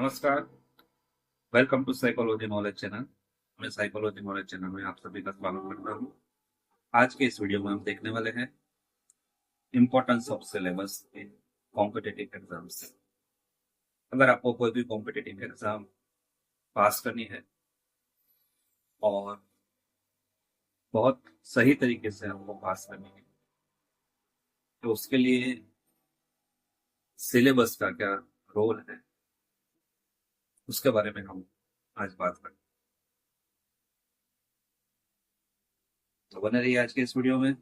नमस्कार। Welcome to psychology knowledge channel. मैं psychology knowledge channel में आप सभी का स्वागत करता हूँ। आज के इस वीडियो में हम देखने वाले हैं importance of syllabus in competitive exams. अगर आपको कोई भी कॉम्पिटिटिव एग्जाम पास करनी है और बहुत सही तरीके से आपको पास करनी है तो उसके लिए सिलेबस का क्या रोल है उसके बारे में हम आज बात करें। तो बने रहिए आज के इस वीडियो में।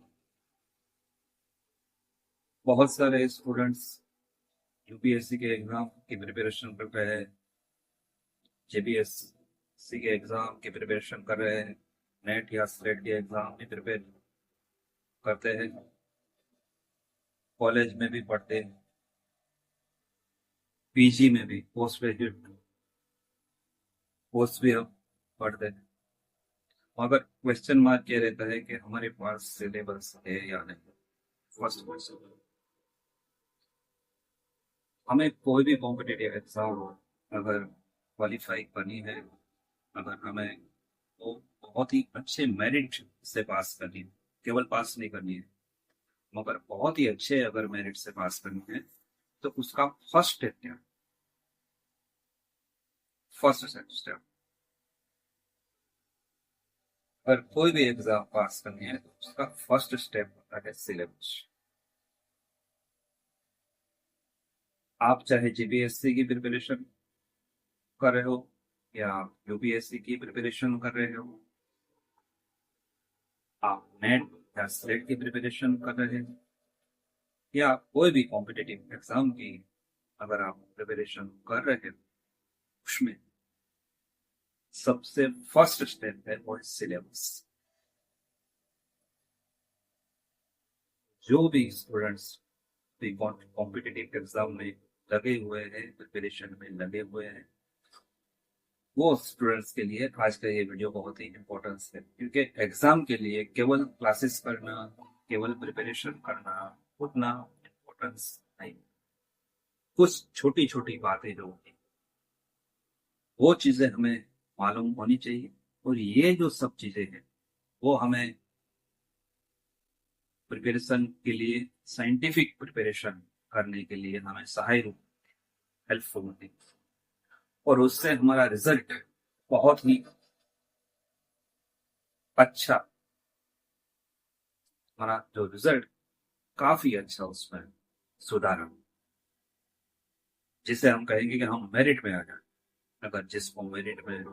बहुत सारे स्टूडेंट्स यूपीएससी के एग्जाम की प्रिपरेशन कर रहे हैं, जेपीएससी के एग्जाम की प्रिपरेशन कर रहे हैं, नेट या स्लेट के एग्जाम भी प्रिपेयर करते हैं, कॉलेज में भी पढ़ते हैं, पीजी में भी, पोस्ट ग्रेजुएट कोर्स भी हम पढ़ते हैं। मगर क्वेश्चन मार्क ये रहता है कि हमारे पास सिलेबस है या नहीं। फर्स्ट क्वेश्चन, हमें कोई भी कॉम्पिटिटिव एग्जाम अगर क्वालिफाई करनी है, अगर हमें तो बहुत ही अच्छे मेरिट से पास करनी है, केवल पास नहीं करनी है मगर बहुत ही अच्छे अगर मेरिट से पास करनी है तो उसका फर्स्ट स्टेप क्या है? फर्स्ट स्टेप, अगर कोई भी एग्जाम पास करनी है तो उसका फर्स्ट स्टेप होता है सिलेबस। आप चाहे जीपीएससी की प्रिपरेशन कर रहे हो या यूपीएससी की प्रिपरेशन कर रहे हो, आप नेट या स्लेट की प्रिपरेशन कर रहे हो या कोई भी कॉम्पिटिटिव एग्जाम की अगर आप प्रिपरेशन कर रहे हो, उसमें सबसे फर्स्ट स्टेप है वो सिलेबस। जो भी स्टूडेंट्स भी कॉम्पिटिटिव एग्जाम में लगे हुए हैं, प्रिपरेशन में लगे हुए हैं, वो स्टूडेंट्स के लिए आज का ये वीडियो बहुत ही इम्पोर्टेंस है, क्योंकि एग्जाम के लिए केवल क्लासेस करना, केवल प्रिपरेशन करना उतना इम्पोर्टेंस नहीं। कुछ छोटी छोटी बातें जो होती वो चीजें हमें मालूम होनी चाहिए, और ये जो सब चीजें हैं वो हमें प्रिपरेशन के लिए, साइंटिफिक प्रिपरेशन करने के लिए हमें सहाय रूप हेल्पफुल होती है, और उससे हमारा रिजल्ट बहुत ही अच्छा, हमारा जो रिजल्ट काफी अच्छा उसमें सुधार, जिसे हम कहेंगे कि हम मेरिट में आ जाए। अगर जिसको मेरिट में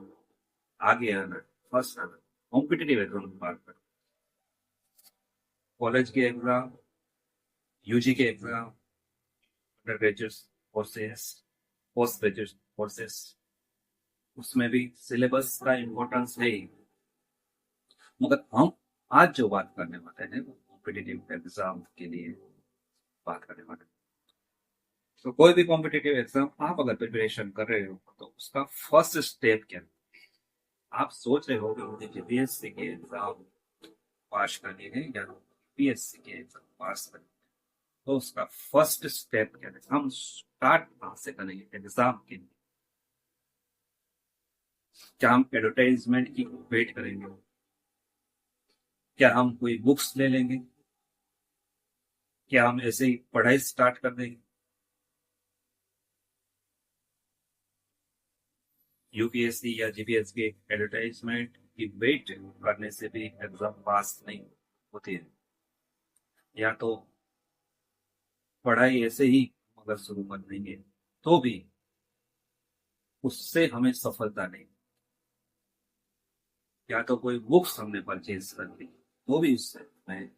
आगे आना, फर्स्ट आना, कॉम्पिटिटिव एग्जाम की बात करें, कॉलेज के एग्जाम, यूजी के exam, under graduate courses, post graduate courses, उसमें भी सिलेबस का इम्पोर्टेंस है ही। मगर हम आज जो बात करने वाले हैं वो कॉम्पिटिटिव एग्जाम के लिए बात करने वाले हैं। तो कोई भी कॉम्पिटिटिव एग्जाम आप अगर प्रिपरेशन कर रहे हो तो उसका फर्स्ट स्टेप क्या है? आप सोच रहे हो कि मुझे जेपीएससी के एग्जाम पास करनी है या पीएससी के एग्जाम पास करनी है, तो उसका फर्स्ट स्टेप क्या है? हम स्टार्ट कहाँ से करेंगे एग्जाम के लिए? क्या हम एडवर्टाइजमेंट की वेट करेंगे? क्या हम कोई बुक्स ले लेंगे? क्या हम ऐसे ही पढ़ाई स्टार्ट कर देंगे? यूपीएससी या जीपीएससी की एडवर्टाइजमेंट की वेट करने से भी एग्जाम पास नहीं होती है। या तो पढ़ाई ऐसे ही अगर शुरू कर देंगे तो भी उससे हमें सफलता नहीं। या तो कोई बुक्स हमने परचेज कर ली तो भी उससे हमें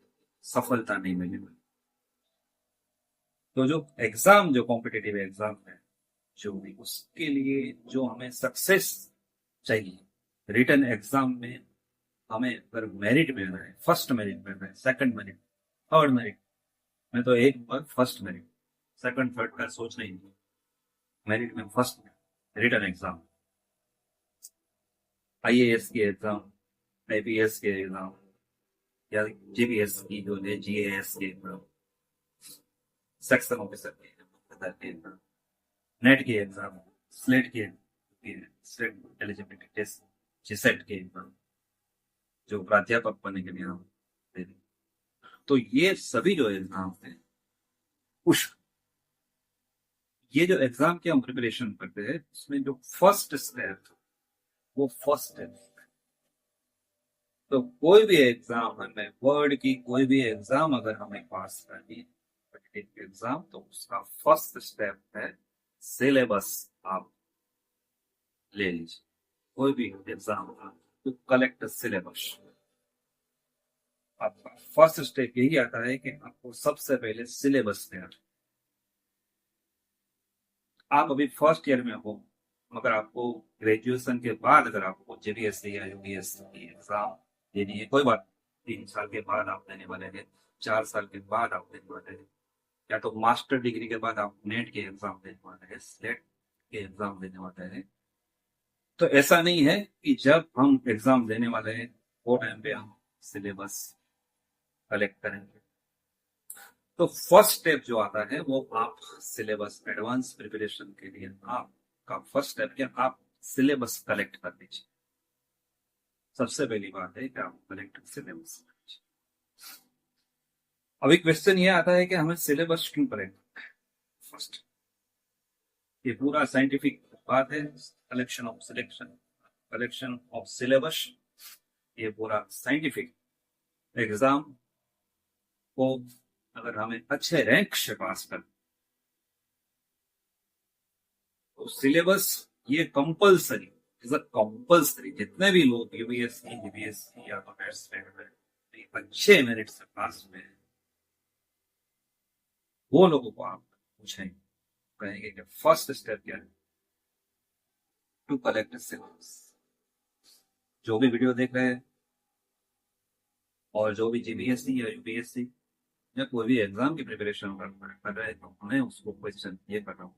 सफलता नहीं मिलेगी। तो जो एग्जाम, जो कॉम्पिटिटिव एग्जाम है, जो भी उसके लिए जो हमें सक्सेस चाहिए, रिटर्न एग्जाम में हमें अगर मेरिट में आना है, फर्स्ट मेरिट में आना है, सेकंड मेरिट, थर्ड मेरिट में, तो एक बार फर्स्ट मेरिट, सेकंड थर्ड का सोचना ही नहीं, मेरिट में फर्स्ट रिटर्न एग्जाम, आईएएस के एग्जाम, आईपीएस के एग्जाम या जीपीएस की जो है जीएएस के एग्जाम, सेक्शन ऑफिसर के एग्जाम, नेट के एग्जाम, स्लेट के स्लेट एलिजिबिलिटी टेस्ट, जीसेट के एग्जाम जो प्राध्यापक बनने के लिए हम दे रहे हैं। तो ये सभी जो एग्जाम है उस ये जो एग्जाम की हम प्रिपरेशन करते हैं उसमें जो फर्स्ट स्टेप वो फर्स्ट स्टेप। तो कोई भी एग्जाम हमें वर्ड की कोई भी एग्जाम अगर हमें पास करनी है एग्जाम, तो उसका फर्स्ट स्टेप है सिलेबस आप ले लीजिए। कोई भी एग्जाम तो कलेक्ट सिलेबस। आपका फर्स्ट स्टेप यही आता है कि आपको सबसे पहले सिलेबस तैयार। आप अभी फर्स्ट ईयर में हो, मगर आपको ग्रेजुएशन के बाद अगर आपको जेबीएससी या यूपीएससी की एग्जाम देनी है, कोई बात 3 साल के बाद आप देने वाले हैं, 4 साल के बाद आप देने वाले हैं, या तो मास्टर डिग्री के बाद आप नेट के एग्जाम देने वाले हैं, स्लेट के एग्जाम देने वाले हैं। तो ऐसा नहीं है कि जब हम एग्जाम देने वाले हैं वो टाइम पे हम सिलेबस कलेक्ट करेंगे। तो फर्स्ट स्टेप जो आता है वो आप सिलेबस एडवांस प्रिपरेशन के लिए आपका फर्स्ट स्टेप क्या, आप सिलेबस कलेक्ट कर लीजिए। सबसे पहली बात है कि आप कलेक्ट सिलेबस। अभी क्वेश्चन ये आता है कि हमें सिलेबस क्यों करेक्ट। फर्स्ट ये पूरा साइंटिफिक बात है, कलेक्शन ऑफ सिलेबस, ये पूरा साइंटिफिक। एग्जाम को अगर हमें अच्छे रैंक से पास कर तो सिलेबस ये कंपल्सरी, कंपल्सरी जितने भी लोग यूपीएससी जीपीएससी या अच्छे मेरिट से पास हुए हैं वो लोगों को आप पूछेंगे, कहेंगे कि फर्स्ट स्टेप क्या है, टू कलेक्ट सिलेबस। जो भी वीडियो देख रहे हैं और जो भी जीपीएससी या यूपीएससी या कोई भी एग्जाम की प्रिपरेशन कर रहे हैं, तो मैं उसको क्वेश्चन ये कर रहा हूँ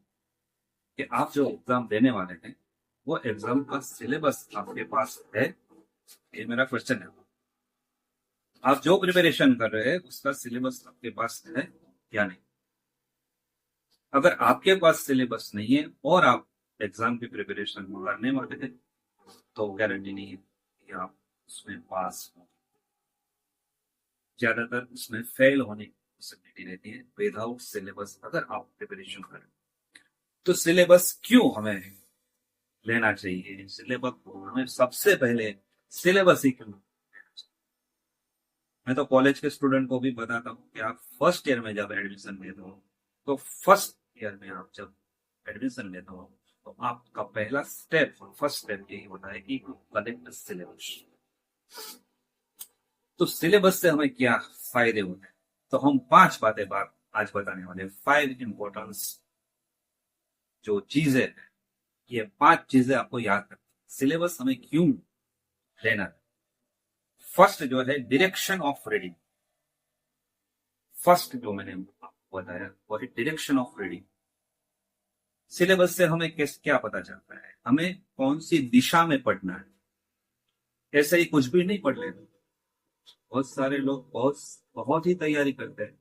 कि आप जो एग्जाम देने वाले हैं वो एग्जाम का सिलेबस आपके पास है, ये मेरा क्वेश्चन है। आप जो प्रिपरेशन कर रहे हैं उसका सिलेबस आपके पास है या नहीं। अगर आपके पास सिलेबस नहीं है और आप एग्जाम की प्रिपरेशन करने वाले हैं तो गारंटी नहीं है कि आप उसमें पास हो। ज्यादातर उसमें फेल होने की पॉसिबिलिटी रहती है विदाउट सिलेबस अगर आप प्रिपरेशन करें। तो सिलेबस क्यों हमें लेना चाहिए, सिलेबस को हमें सबसे पहले सिलेबस ही क्यों। मैं तो कॉलेज के स्टूडेंट को भी बताता हूँ कि आप फर्स्ट ईयर में जब एडमिशन लेते हो तो फर्स्ट ईयर में आप जब एडमिशन लेते हो तो आपका पहला स्टेप, फर्स्ट स्टेप यही होता है कि कलेक्ट सिलेबस। तो सिलेबस से हमें क्या फायदे होते हैं, तो हम 5 बातें आज बताने वाले हैं। 5 इंपॉर्टेंस जो चीजें हैं, ये 5 चीजें आपको याद रखनी। सिलेबस हमें क्यों लेना है। फर्स्ट जो है डायरेक्शन ऑफ रीडिंग। फर्स्ट जो मैंने आपको बताया वो है डायरेक्शन ऑफ रीडिंग। सिलेबस से हमें क्या पता चलता है, हमें कौन सी दिशा में पढ़ना है। ऐसे ही कुछ भी नहीं पढ़ लेते। बहुत सारे लोग बहुत ही तैयारी करते हैं,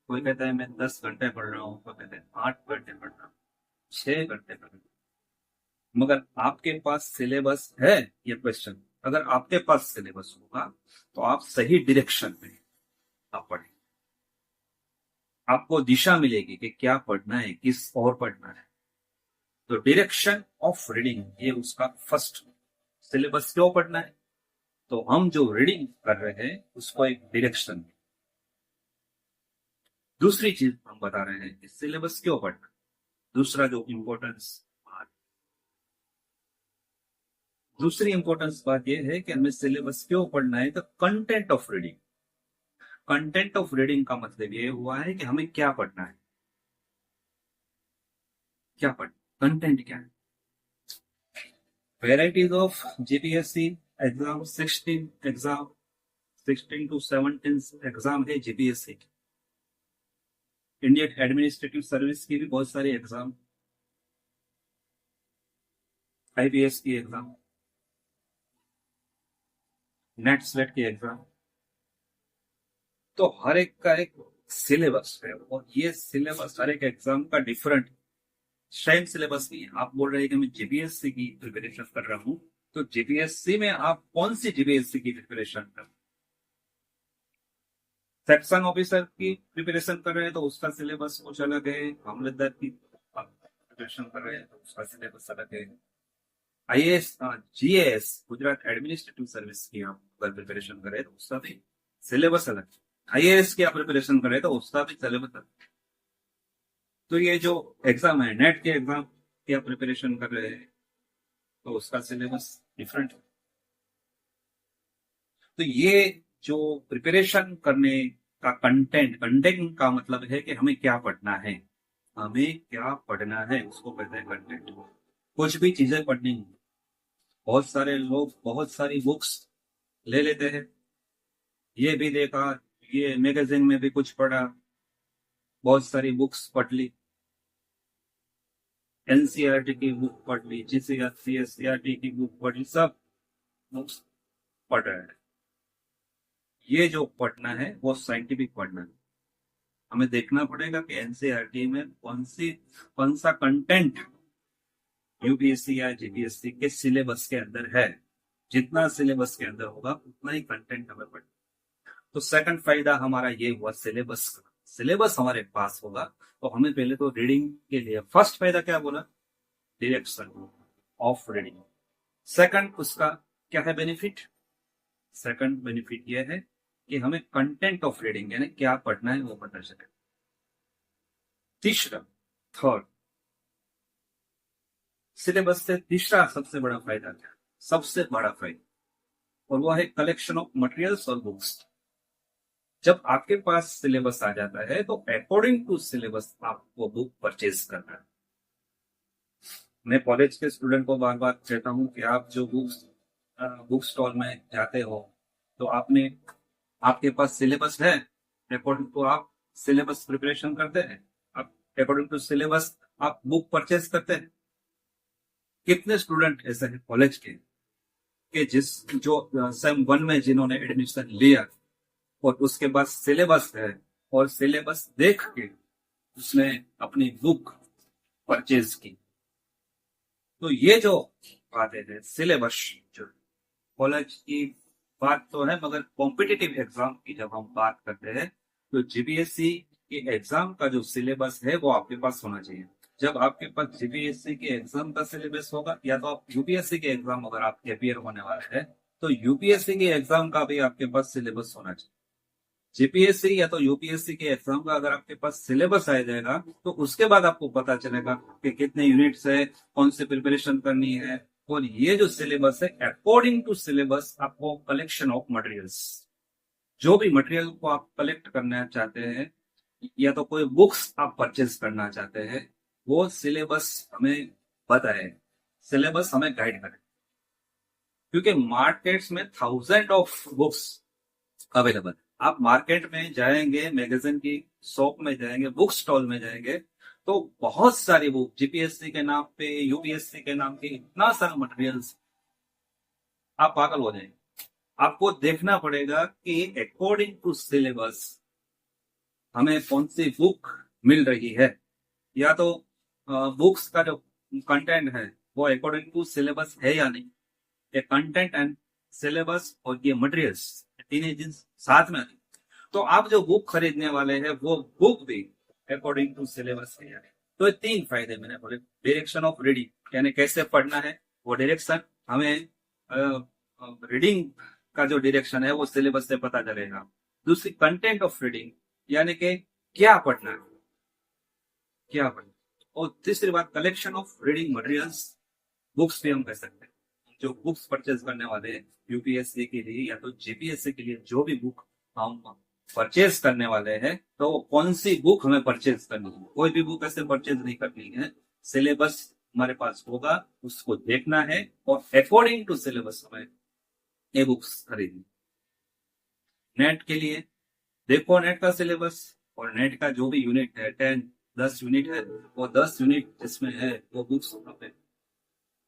कोई कहता है मैं 10 घंटे पढ़ रहा हूँ, कोई कहता है 8 घंटे पढ़ रहा हूँ, 6 घंटे पढ़ रहा हूँ। मगर आपके पास सिलेबस है, ये क्वेश्चन अगर आपके पास सिलेबस होगा तो आप सही डायरेक्शन में आप पढ़ेंगे, आपको दिशा मिलेगी कि क्या पढ़ना है, किस और पढ़ना है। तो डायरेक्शन ऑफ रीडिंग ये उसका फर्स्ट। सिलेबस क्यों पढ़ना है, तो हम जो रीडिंग कर रहे हैं उसको एक डायरेक्शन। दूसरी चीज हम बता रहे हैं कि सिलेबस क्यों पढ़ना। दूसरी इंपॉर्टेंस बात यह है कि हमें सिलेबस क्यों पढ़ना है, तो content of reading. Content of reading का मतलब ये हुआ है कि हमें क्या पढ़ना है, क्या पढ़ना, कंटेंट क्या है। Varieties of GPSC exam 16 to 17 exam है जीपीएससी की। इंडियन एडमिनिस्ट्रेटिव सर्विस की भी बहुत सारी एग्जाम, आईपीएस की एग्जाम, नेट स्लेट की एग्जाम। तो हर एक का एक सिलेबस है और ये सिलेबस हर एक एग्जाम का डिफरेंट। सेम सिलेबस की आप बोल रहे हैं कि मैं जीपीएससी की प्रिपरेशन कर रहा हूँ, तो जीपीएससी में आप कौन सी जीपीएससी की प्रिपरेशन कर रहे हैं? सेक्शन ऑफिसर की प्रिपरेशन कर रहे हैं तो उसका सिलेबस कुछ अलग है, मामलतदार की प्रिपरेशन कर रहे हैं तो उसका सिलेबस अलग है, IAS GaAs Gujarat administrative service की आप अगर प्रिपरेशन करें तो उसका भी सिलेबस अलग है, आईएएस की आप प्रिपरेशन करें तो उसका भी सिलेबस अलग है। तो ये जो एग्जाम है, नेट के एग्जाम की आप प्रिपरेशन कर रहे हैं तो उसका सिलेबस डिफरेंट है। तो ये जो प्रिपरेशन करने का कंटेंट, कंटेंट का मतलब है कि हमें क्या पढ़ना है, हमें क्या पढ़ना है उसको कहते हैं कंटेंट। कुछ भी चीजें पढ़नी है, बहुत सारे लोग बहुत सारी बुक्स ले लेते हैं, ये भी देखा, ये मैगजीन में भी कुछ पढ़ा, बहुत सारी बुक्स पढ़ ली, एनसीईआरटी की बुक पढ़ ली, सीएससीआरटी की बुक पढ़ ली, सब बुक्स पढ़ रहे हैं। ये जो पढ़ना है वो साइंटिफिक पढ़ना है। हमें देखना पड़ेगा कि एनसीईआरटी में कौन सा कंटेंट यूपीएससी या जीपीएससी के सिलेबस के अंदर है। जितना सिलेबस के अंदर होगा उतना ही कंटेंट हमें पढ़ना। तो सेकंड फायदा हमारा ये हुआ सिलेबस का, सिलेबस हमारे पास होगा तो हमें पहले तो रीडिंग के लिए, फर्स्ट फायदा क्या बोला, डायरेक्शन ऑफ रीडिंग। सेकंड उसका क्या है बेनिफिट, सेकंड बेनिफिट ये है कि हमें कंटेंट ऑफ रीडिंग यानी क्या पढ़ना है वो पता चले। तीसरा, थर्ड, सिलेबस से तीसरा सबसे बड़ा फायदा क्या, सबसे बड़ा फायदा, और वो है कलेक्शन ऑफ मटेरियल्स और बुक्स। जब आपके पास सिलेबस आ जाता है तो अकॉर्डिंग टू सिलेबस आपको बुक परचेज करना है। मैं कॉलेज के स्टूडेंट को बार बार कहता हूँ कि आप जो बुक स्टॉल में जाते हो तो आपके पास सिलेबस है, अकॉर्डिंग टू आप सिलेबस प्रिपरेशन करते हैं, आप अकॉर्डिंग टू सिलेबस आप बुक परचेज करते हैं। कितने स्टूडेंट ऐसे हैं कॉलेज के कि जो सेम वन में जिन्होंने एडमिशन लिया और उसके बाद सिलेबस है और सिलेबस देख के उसने अपनी बुक परचेज की। तो ये जो बातें हैं सिलेबस, जो कॉलेज की बात तो है, मगर कॉम्पिटिटिव एग्जाम की जब हम बात करते हैं तो जीपीएससी के एग्जाम का जो सिलेबस है वो आपके पास होना चाहिए। जब आपके पास जीपीएससी के एग्जाम का सिलेबस होगा, या तो आप यूपीएससी के एग्जाम अगर आपके अपियर होने वाले हैं तो यूपीएससी के एग्जाम का भी आपके पास सिलेबस होना चाहिए। जीपीएससी या तो यूपीएससी के एग्जाम का अगर आपके पास सिलेबस आ जाएगा तो उसके बाद आपको पता चलेगा कि कितने यूनिट्स है, कौन सी प्रिपरेशन करनी है। और ये जो सिलेबस है अकॉर्डिंग टू सिलेबस आपको कलेक्शन ऑफ मटेरियल्स, जो भी मटेरियल को आप कलेक्ट करना चाहते हैं या तो कोई बुक्स आप परचेज करना चाहते हैं, वो सिलेबस हमें बताए, सिलेबस हमें गाइड करे। क्योंकि मार्केट्स में थाउजेंड ऑफ बुक्स अवेलेबल, आप मार्केट में जाएंगे, मैगजीन की शॉप में जाएंगे, बुक स्टॉल में जाएंगे तो बहुत सारी बुक जीपीएससी के नाम पे, यूपीएससी के नाम के इतना सारा मटेरियल्स, आप पागल हो जाएंगे। आपको देखना पड़ेगा कि अकॉर्डिंग टू सिलेबस हमें कौन सी बुक मिल रही है, या तो बुक्स का जो कंटेंट है वो अकॉर्डिंग टू सिलेबस है या नहीं। ये कंटेंट एंड सिलेबस और ये मटेरियल्स तीन दिन साथ में आती, तो आप जो बुक खरीदने वाले हैं वो बुक भी अकॉर्डिंग टू सिलेबस है या नहीं। तो ये तीन फायदे मैंने बोले, डायरेक्शन ऑफ रीडिंग यानी कैसे पढ़ना है, वो डायरेक्शन हमें रीडिंग का जो डायरेक्शन है वो सिलेबस से पता चलेगा। दूसरी कंटेंट ऑफ रीडिंग यानी कि क्या पढ़ना है, क्या पढ़ना। और तीसरी बात collection of reading materials, books भी हम कह सकते हैं। जो बुक्स परचेज करने वाले हैं यूपीएससी के लिए या तो जीपीएससी के लिए, जो भी बुक हम परचेज करने वाले हैं तो कौन सी बुक हमें परचेज करनी है। कोई भी बुक ऐसे परचेज नहीं करनी है, सिलेबस हमारे पास होगा उसको देखना है और अकॉर्डिंग टू सिलेबस हमें ये बुक्स खरीदनी। नेट के लिए देखो नेट का सिलेबस, और नेट का जो भी यूनिट है 10 यूनिट है, वो 10 यूनिट जिसमें है वो बुक्स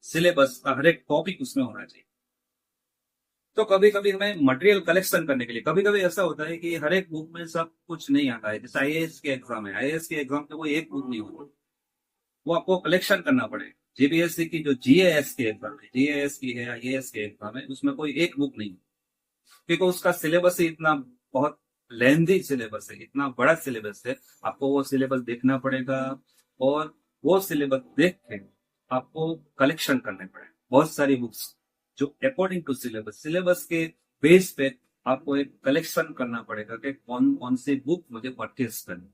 सिलेबस का हर एक टॉपिक उसमें होना चाहिए। तो कभी कभी हमें मटेरियल कलेक्शन करने के लिए, कभी कभी ऐसा होता है कि हर एक बुक में सब कुछ नहीं आता है। जैसे आईएएस के एग्जाम है, आईएएस के एग्जाम में कोई एक बुक नहीं होती, वो आपको कलेक्शन करना पड़ेगा। जीपीएससी की जो जीएएस की एग्जाम है, जीएएस की है, आईएएस की एग्जाम है, उसमें कोई एक बुक नहीं, क्योंकि उसका सिलेबस ही इतना बहुत लेंथी सिलेबस है, इतना बड़ा सिलेबस है। आपको वो सिलेबस देखना पड़ेगा और वो सिलेबस देख के आपको कलेक्शन करने पड़ेगा बहुत सारी बुक्स जो अकॉर्डिंग टू सिलेबस, सिलेबस के बेस पे आपको एक कलेक्शन करना पड़ेगा कि कौन कौन सी बुक मुझे परचेस करनी।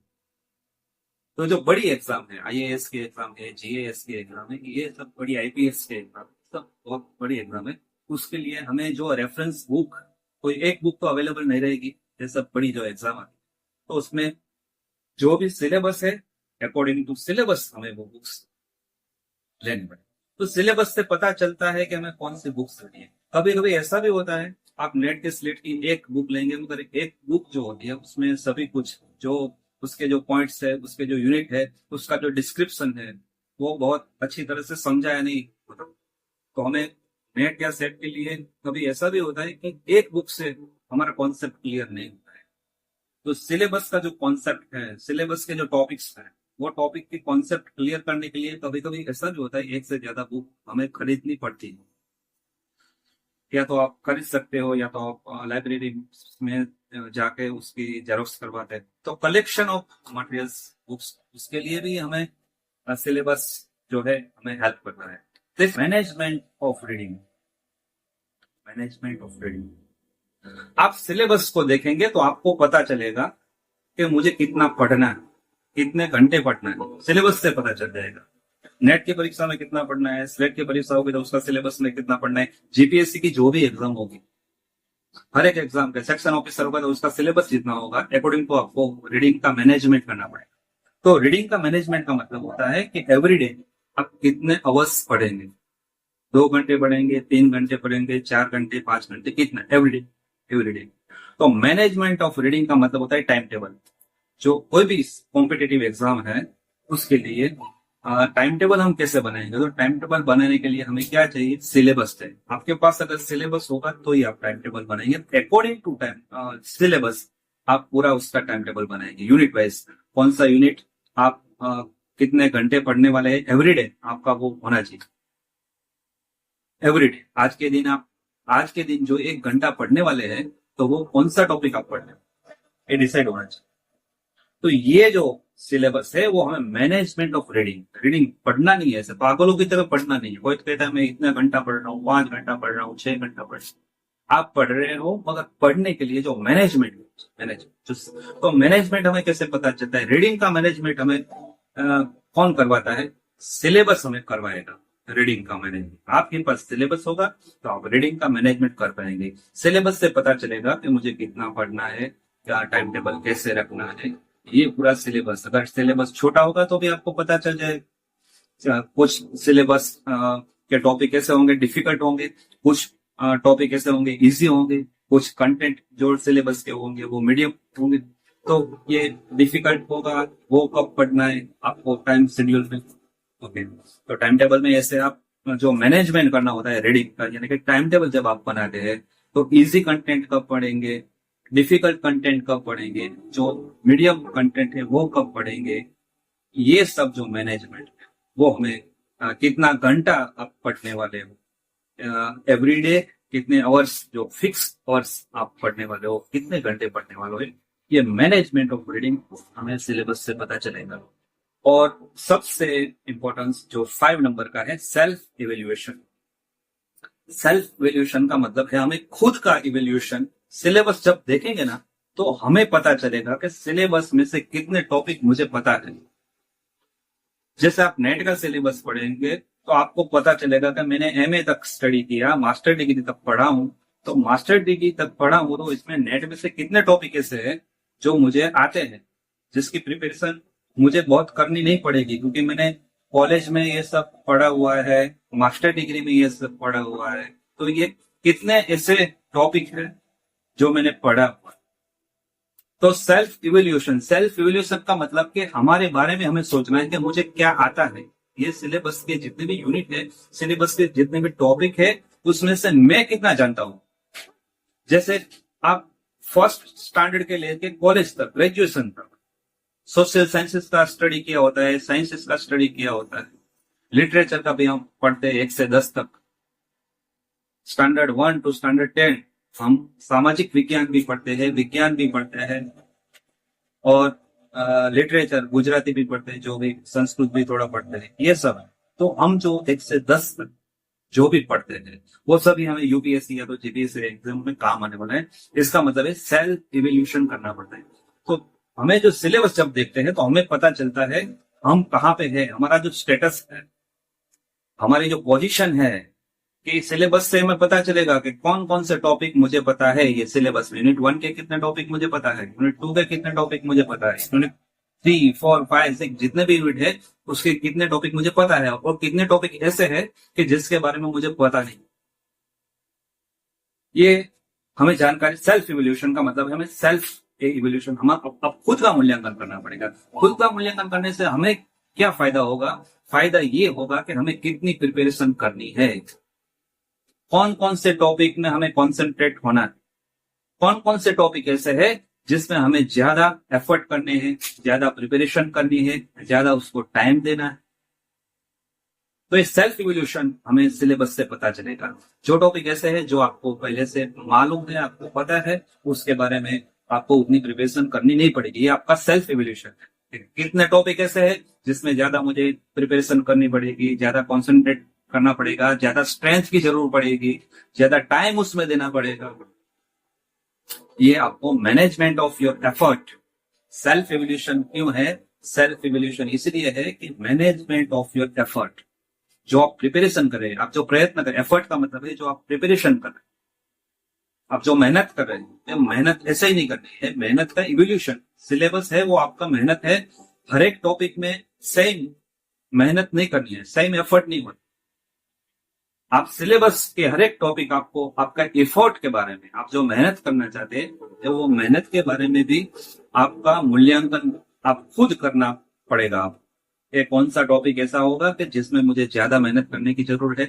तो जो बड़ी एग्जाम है, आईएएस की एग्जाम है, जीएएस की एग्जाम है, ये सब बड़ी आईपीएस की एग्जाम है, सब बहुत बड़ी एग्जाम है। उसके लिए हमें जो रेफरेंस बुक, कोई एक बुक तो अवेलेबल नहीं रहेगी, ये सब बड़ी जो एग्जाम है, तो उसमें जो भी सिलेबस है अकॉर्डिंग टू सिलेबस हमें वो बुक्स लेनी पड़े। तो सिलेबस से पता चलता है कि हमें कौन सी बुक्स लेनी है। कभी कभी ऐसा भी होता है, आप नेट के स्लेट की एक बुक लेंगे, मगर एक बुक जो होती है उसमें सभी कुछ जो उसके जो पॉइंट्स है, उसके जो यूनिट है, उसका जो डिस्क्रिप्शन है, वो बहुत अच्छी तरह से समझाया नहीं होता। तो हमें नेट या सेट के लिए कभी ऐसा भी होता है कि एक बुक से हमारा कॉन्सेप्ट क्लियर नहीं होता है। तो सिलेबस का जो कॉन्सेप्ट है, सिलेबस के जो टॉपिक्स हैं, वो टॉपिक के कॉन्सेप्ट क्लियर करने के लिए कभी कभी ऐसा भी होता है एक से ज्यादा बुक हमें खरीदनी पड़ती है। या तो आप खरीद सकते हो या तो आप लाइब्रेरी में जाके उसकी जेरोक्स करवाते हैं। तो कलेक्शन ऑफ मटेरियल्स बुक्स, उसके लिए भी हमें सिलेबस जो है हमें हेल्प करता है। This management of reading, management of reading, आप सिलेबस को देखेंगे तो आपको पता चलेगा कि मुझे कितना पढ़ना है, कितने घंटे पढ़ना है, सिलेबस से पता चल जाएगा। नेट की परीक्षा में कितना पढ़ना है, स्लेट की परीक्षा होगी तो उसका सिलेबस में कितना पढ़ना है, जीपीएससी की जो भी एग्जाम होगी, हर एक एग्जाम के सेक्शन ऑफिसर होगा तो उसका सिलेबस जितना होगा अकॉर्डिंग टू आपको रीडिंग का मैनेजमेंट करना पड़ेगा। तो रीडिंग का मैनेजमेंट का मतलब होता है कि एवरीडे आप कितने अवर्स पढ़ेंगे, 2 घंटे पढ़ेंगे, 3 घंटे पढ़ेंगे, 4 घंटे, 5 घंटे, कितना, एवरीडे, एवरीडे। तो मैनेजमेंट ऑफ रीडिंग का मतलब होता है टाइम टेबल। जो कोई भी कॉम्पिटेटिव एग्जाम है उसके लिए टाइम टेबल हम कैसे बनाएंगे, तो टाइम टेबल बनाने के लिए हमें क्या चाहिए, सिलेबस चाहिए। आपके पास अगर सिलेबस होगा तो ही आप टाइम टेबल बनाएंगे। अकॉर्डिंग टू टाइम सिलेबस आप पूरा उसका टाइम टेबल बनाएंगे, यूनिट वाइज कौन सा यूनिट आप कितने घंटे पढ़ने वाले हैं, एवरीडे आपका वो होना चाहिए। एवरीडे आज के दिन जो 1 घंटा पढ़ने वाले हैं तो वो कौन सा टॉपिक आप पढ़ने, ये डिसाइड होना चाहिए। तो ये जो सिलेबस है वो हमें मैनेजमेंट ऑफ रीडिंग, रीडिंग पढ़ना नहीं है, ऐसे पागलों की तरह पढ़ना नहीं है। कोई तो कहता है मैं इतना घंटा पढ़ रहा हूँ, 5 घंटा पढ़ रहा हूँ, 6 घंटा पढ़ रहा हूँ। आप पढ़ रहे हो मगर पढ़ने के लिए जो मैनेजमेंट, तो मैनेजमेंट हमें कैसे पता चलता है, रीडिंग का मैनेजमेंट हमें कौन करवाता है, सिलेबस हमें करवाएगा। रीडिंग का मैनेजमेंट, आपके पास सिलेबस होगा तो आप रीडिंग का मैनेजमेंट कर पाएंगे। सिलेबस से पता चलेगा कि मुझे कितना पढ़ना है, क्या टाइम टेबल कैसे रखना है, ये पूरा सिलेबस। अगर सिलेबस छोटा होगा तो भी आपको पता चल जाए। कुछ सिलेबस के टॉपिक ऐसे होंगे डिफिकल्ट होंगे, कुछ टॉपिक ऐसे होंगे इजी होंगे, कुछ कंटेंट जो सिलेबस के होंगे वो मीडियम होंगे। तो ये डिफिकल्ट होगा, वो कब पढ़ना है आपको टाइम शेड्यूल में। ओके, तो टाइम टेबल में ऐसे आप जो मैनेजमेंट करना होता है रीडिंग का, यानी कि टाइम टेबल जब आप बनाते हैं तो इजी कंटेंट कब पढ़ेंगे, डिफिकल्ट कंटेंट कब पढ़ेंगे, जो मीडियम कंटेंट है वो कब पढ़ेंगे, ये सब जो मैनेजमेंट है वो हमें कितना घंटा आप पढ़ने वाले हो, एवरीडे कितने आवर्स, जो फिक्स आवर्स आप पढ़ने वाले हो, कितने घंटे पढ़ने वाले हो, ये मैनेजमेंट ऑफ रीडिंग हमें सिलेबस से पता चलेगा। और सबसे इंपॉर्टेंस जो 5 नंबर का है, सेल्फ इवेल्युएशन। सेल्फ इवेल्युएशन का मतलब है हमें खुद का इवेल्युएशन। सिलेबस जब देखेंगे ना तो हमें पता चलेगा कि सिलेबस में से कितने टॉपिक मुझे पता है। जैसे आप नेट का सिलेबस पढ़ेंगे तो आपको पता चलेगा कि मैंने एमए तक स्टडी किया, मास्टर डिग्री तक पढ़ा हूं, तो मास्टर डिग्री तक पढ़ा हूं तो इसमें नेट में से कितने टॉपिक ऐसे हैं जो मुझे आते हैं, जिसकी प्रिपरेशन मुझे बहुत करनी नहीं पड़ेगी क्योंकि मैंने कॉलेज में ये सब पढ़ा हुआ है, मास्टर डिग्री में ये सब पढ़ा हुआ है। तो ये कितने ऐसे टॉपिक है जो मैंने पढ़ा हुआ। तो सेल्फ इवेल्युएशन का मतलब कि हमारे बारे में हमें सोचना है कि मुझे क्या आता है। ये सिलेबस के जितने भी यूनिट है, सिलेबस के जितने भी टॉपिक है, उसमें से मैं कितना जानता हूं। जैसे आप फर्स्ट स्टैंडर्ड के लेके कॉलेज तक, ग्रेजुएशन तक, सोशल साइंसेस का स्टडी किया होता है, साइंसेस का स्टडी किया होता है, लिटरेचर का भी हम पढ़ते हैं 1 से 10 तक, स्टैंडर्ड 1 टू स्टैंडर्ड 10 हम सामाजिक विज्ञान भी पढ़ते हैं, विज्ञान भी पढ़ते हैं, और लिटरेचर गुजराती भी पढ़ते हैं, जो भी संस्कृत भी थोड़ा पढ़ते हैं, ये सब है। तो हम जो 1 से 10 तक जो भी पढ़ते हैं वो सभी हमें यूपीएससी या तो जीपीएससी एग्जाम में काम आने वाला है। इसका मतलब है सेल्फ इवोल्यूशन करना पड़ता है। तो हमें जो सिलेबस जब देखते हैं तो हमें पता चलता है हम कहाँ पे है, हमारा जो स्टेटस है, हमारी जो पोजीशन है, कि सिलेबस से हमें पता चलेगा कि कौन कौन से टॉपिक मुझे पता है। ये सिलेबस में यूनिट 1 के कितने टॉपिक मुझे पता है, यूनिट 2 के कितने टॉपिक मुझे पता है, यूनिट 3, 4, 5, 6 जितने भी यूनिट है उसके कितने टॉपिक मुझे पता है, और कितने टॉपिक ऐसे है कि जिसके बारे में मुझे पता नहीं। ये हमें जानकारी, सेल्फ इवोल्यूशन का मतलब है हमें सेल्फ इवोल्यूशन, हम अब खुद का मूल्यांकन करना पड़ेगा। खुद का मूल्यांकन करने से हमें क्या फायदा होगा? फायदा ये होगा कि हमें कितनी प्रिपरेशन करनी है, कौन कौन से टॉपिक में हमें कॉन्सेंट्रेट होना है, कौन कौन से टॉपिक ऐसे है जिसमें हमें ज्यादा एफर्ट करने हैं, ज्यादा प्रिपरेशन करनी है, ज्यादा उसको टाइम देना है। तो ये सेल्फ इवोल्यूशन हमें सिलेबस से पता चलेगा। जो टॉपिक ऐसे है जो आपको पहले से मालूम है, आपको पता है, उसके बारे में आपको उतनी प्रिपरेशन करनी नहीं पड़ेगी, ये आपका सेल्फ इवोल्यूशन है। कितने टॉपिक ऐसे है जिसमें ज्यादा मुझे प्रिपरेशन करनी पड़ेगी, ज्यादा कॉन्सेंट्रेट करना पड़ेगा, ज्यादा स्ट्रेंथ की जरूरत पड़ेगी, ज्यादा टाइम उसमें देना पड़ेगा। ये आपको management of your effort, self evolution क्यों है? सेल्फ इवोल्यूशन इसलिए है कि मैनेजमेंट ऑफ योर एफर्ट, जो आप प्रिपरेशन कर रहे हैं, आप जो प्रयत्न करें, एफर्ट का मतलब है जो आप प्रिपरेशन कर रहे हैं, आप जो मेहनत कर रहे हैं, मेहनत ऐसे ही नहीं करनी है, मेहनत का इवोल्यूशन। सिलेबस है वो आपका मेहनत है, हर एक टॉपिक में सेम मेहनत नहीं करनी है, सेम एफर्ट नहीं होना। आप सिलेबस के हर एक टॉपिक आपको आपका एफर्ट के बारे में, आप जो मेहनत करना चाहते हैं, तो वो मेहनत के बारे में भी आपका मूल्यांकन आप खुद करना पड़ेगा। आप ये कौन सा टॉपिक ऐसा होगा कि जिसमें मुझे ज्यादा मेहनत करने की जरूरत है,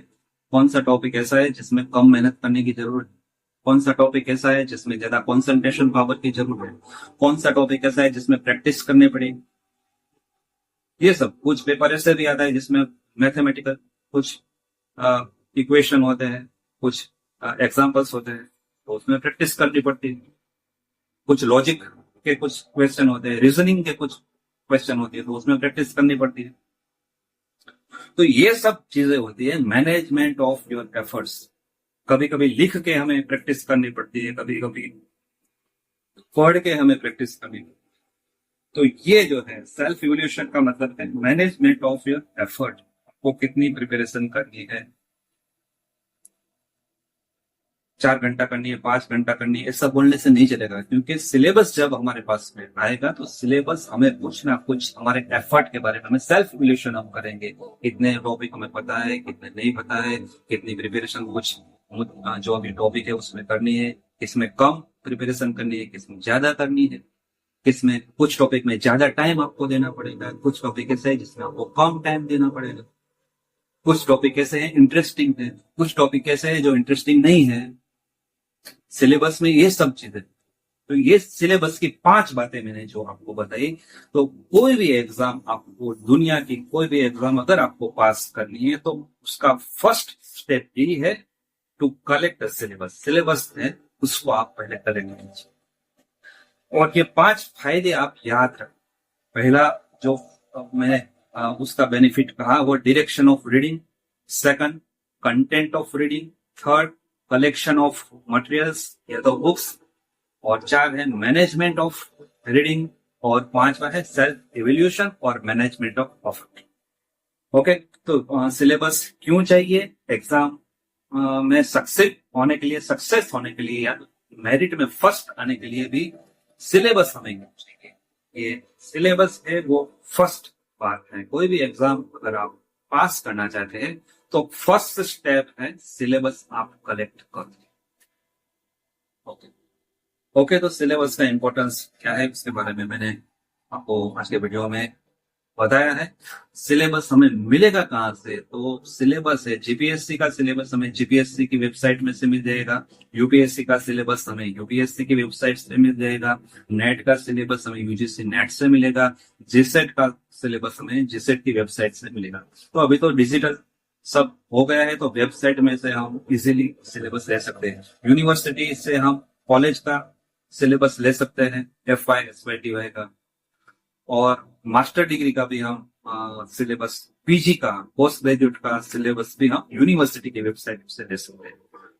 कौन सा टॉपिक ऐसा है जिसमें कम मेहनत करने की जरूरत है, कौन सा टॉपिक ऐसा है जिसमें ज्यादा कंसंट्रेशन पावर की जरूरत है, कौन सा टॉपिक ऐसा है जिसमें प्रैक्टिस करनी पड़ेगी। ये सब कुछ पेपर ऐसे भी आता है जिसमें मैथमेटिकल कुछ इक्वेशन होते हैं, कुछ एग्जाम्पल्स होते हैं, तो उसमें प्रैक्टिस करनी पड़ती है। कुछ लॉजिक के कुछ क्वेश्चन होते हैं, रीजनिंग के कुछ क्वेश्चन होती है, तो उसमें प्रैक्टिस करनी पड़ती है। तो ये सब चीजें होती है मैनेजमेंट ऑफ योर एफर्ट्स। कभी कभी लिख के हमें प्रैक्टिस करनी पड़ती है, कभी कभी पढ़ के हमें प्रैक्टिस करनी पड़ती है। तो ये जो है सेल्फ इवोल्यूशन का मतलब है मैनेजमेंट ऑफ योर एफर्ट, आपको कितनी प्रिपरेशन करनी है, 4 घंटा करनी है, 5 घंटा करनी है, ऐसा बोलने से नहीं चलेगा। क्योंकि सिलेबस जब हमारे पास में आएगा तो सिलेबस हमें कुछ ना कुछ हमारे एफर्ट के बारे में, हमें सेल्फ इवोल्यूशन हम करेंगे, कितने टॉपिक हमें पता है, कितने नहीं पता है, कितनी प्रिपरेशन कुछ जो अभी टॉपिक है उसमें करनी है, किसमें कम प्रिपरेशन करनी है, किसमें ज्यादा करनी है, किसमें कुछ टॉपिक में ज्यादा टाइम आपको देना पड़ेगा, कुछ टॉपिक ऐसे है जिसमें आपको कम टाइम देना पड़ेगा, कुछ टॉपिक ऐसे हैं इंटरेस्टिंग है, कुछ टॉपिक ऐसे है जो इंटरेस्टिंग नहीं है। सिलेबस में ये सब चीजें, तो ये सिलेबस की 5 बातें मैंने जो आपको बताई। तो कोई भी एग्जाम आपको, दुनिया की कोई भी एग्जाम अगर आपको पास करनी है तो उसका फर्स्ट स्टेप यही है टू कलेक्ट सिलेबस। सिलेबस है उसको आप पहले कलेक्ट कीजिए, और ये 5 फायदे आप याद रखें। पहला जो मैंने उसका बेनिफिट कहा वो direction of reading, second content of reading, third collection of materials या तो बुक्स, और 4 है मैनेजमेंट ऑफ रीडिंग, और 5वां है सेल्फ इवोल्यूशन और मैनेजमेंट ऑफ एफर्ट। ओके, तो सिलेबस क्यों चाहिए एग्जाम में सक्सेस होने के लिए या मेरिट में फर्स्ट आने के लिए भी सिलेबस हमें चाहिए। ये सिलेबस है वो फर्स्ट बात है। कोई भी एग्जाम अगर आप पास करना चाहते हैं तो फर्स्ट स्टेप है सिलेबस आप कलेक्ट कर। ओके ओके, तो सिलेबस का इंपॉर्टेंस क्या है उसके बारे में मैंने आपको आज के वीडियो में बताया है। सिलेबस हमें मिलेगा कहाँ से? तो सिलेबस है जीपीएससी का सिलेबस हमें जीपीएससी की वेबसाइट में से मिल जाएगा। यूपीएससी का सिलेबस हमें यूपीएससी की वेबसाइट से मिल जाएगा। नेट का सिलेबस हमें यूजीसी नेट से मिलेगा। जीसेट का सिलेबस हमें जीसेट की वेबसाइट से मिलेगा। तो अभी तो डिजिटल सब हो गया है, तो वेबसाइट में से हम इजीली सिलेबस ले सकते हैं। यूनिवर्सिटी से हम कॉलेज का सिलेबस ले सकते हैं, FY SY का। और मास्टर डिग्री का भी हम सिलेबस, पीजी का, पोस्ट ग्रेजुएट का सिलेबस भी हम यूनिवर्सिटी की वेबसाइट से ले सकते हैं।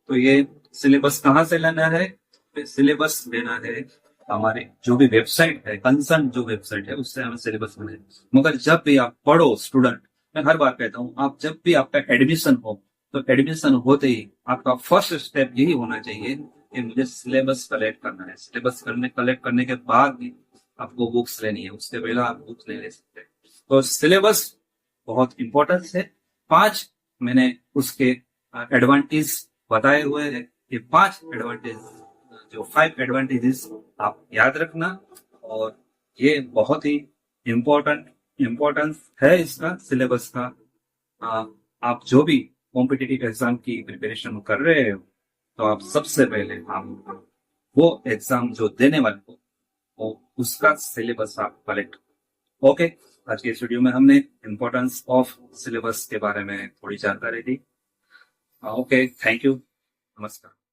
तो ये सिलेबस कहाँ से लेना है? सिलेबस लेना है हमारे जो भी वेबसाइट है, कंसर्न जो वेबसाइट है, उससे हमें सिलेबस लेना है। मगर जब भी आप पढ़ो स्टूडेंट, मैं हर बार कहता हूँ, आप जब भी आपका एडमिशन हो, तो एडमिशन होते ही आपका फर्स्ट स्टेप यही होना चाहिए कि मुझे सिलेबस कलेक्ट करना है। सिलेबस कलेक्ट करने के बाद ही आपको बुक्स लेनी है, उसके पहले आप बुक्स नहीं ले सकते। तो सिलेबस बहुत इंपॉर्टेंस है। 5 मैंने उसके एडवांटेज बताए हुए हैं। ये 5 एडवांटेज, जो 5 एडवांटेजेस आप याद रखना। और ये बहुत ही इम्पोर्टेंस है इसका, सिलेबस का। आप जो भी कॉम्पिटिटिव एग्जाम की प्रिपरेशन कर रहे हो, तो आप सबसे पहले आप वो एग्जाम जो देने वाले हो, वो उसका सिलेबस आप कलेक्ट। ओके, आज के इस वीडियो में हमने इम्पोर्टेंस ऑफ सिलेबस के बारे में थोड़ी जानकारी दी। ओके, थैंक यू, नमस्कार।